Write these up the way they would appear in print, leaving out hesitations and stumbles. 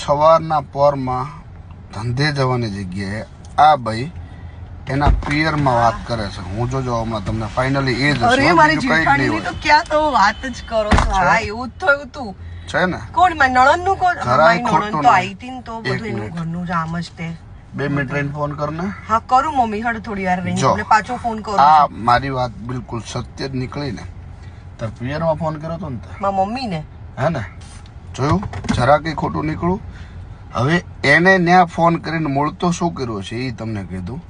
સવારના પોરમાં ધંધે જવાની જગ્યાએ આ ભાઈ એના પિયરમાં વાત કરે છે. હું જોજો હમણાં તમને ફાઇનલી એ જ અરે મારી જીઠાણીની તો ક્યાં તો વાત જ કરો છો. હા એવું જ થયું તું છે ને. કોણ મારી નણંદનું કોણ? જરાય મારી ખોટું નણંદ તો નહીં. આવી હતી ને તો બધું એનું ઘરનું જ આમ જ તે 2 મિનિટ રહીને ફોન કરને. હા કરું મમ્મી હડ થોડી વાર રહીને જો. એટલે પાછો ફોન કરું આ છું. મારી વાત બિલકુલ સત્ય જ નીકળી ને. તાર પિયરમાં ફોન કર્યો તો ને તે, મારી મમ્મી ને હે ને? જોયું જરા કઈ ખોટું નીકળું. હવે એને ત્યાં ફોન કરીને મૂળ તો શું કર્યું છે એ તમને કીધું.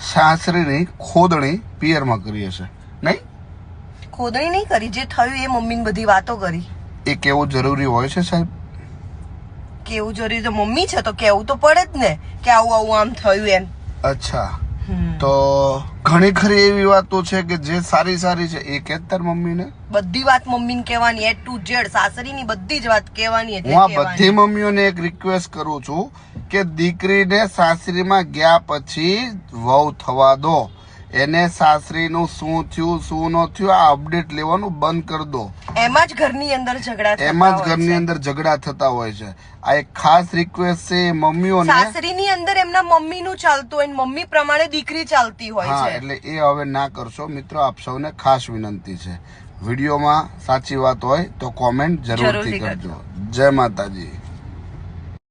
સાસરીની ખોદણી પિયરમાં કરી હશે નહીં? ખોદણી નહીં કરી, જે થયું એ મમ્મીને બધી વાતો કરી. એ કેવું જરૂરી હોય છે સાહેબ? કેવું જરૂરી તો મમ્મી છે તો કેવું તો પડે જ ને કે આવું આવું આમ થયું એમ. અચ્છા, તો ઘણી ખરી એવી વાતો છે કે જે સારી સારી છે એ કે તાર મમ્મીને બધી વાત મમ્મીને કહેવાની, એ ટુ ઝેડ સાસરીની બધી જ વાત કહેવાની. એટલે હું આ બધી મમ્મીઓને એક રિક્વેસ્ટ કરું છું કે દીકરીને સાસરીમાં ગયા પછી વહુ થવા દો. એને સાસરીનું શું થયું શું ન થયું આ અપડેટ લેવાનું બંધ કરી દો. એમાં જ ઘરની અંદર ઝઘડા થતા એમાં જ હોય ઘરની છે. અંદર ઝઘડા થતા હોય છે. આ એક ખાસ રિક્વેસ્ટ છે મમ્મીઓને. સાસરીની અંદર એમના મમ્મીનું ચાલતું હોય ને મમ્મી પ્રમાણે દીકરી ચાલતી હોય હા, છે. એટલે એ હવે ના કરશો મિત્રો. આપ સૌને ખાસ વિનંતી છે, વિડીયોમાં સાચી વાત હોય તો કોમેન્ટ જરૂરથી કરજો. જય માતાજી.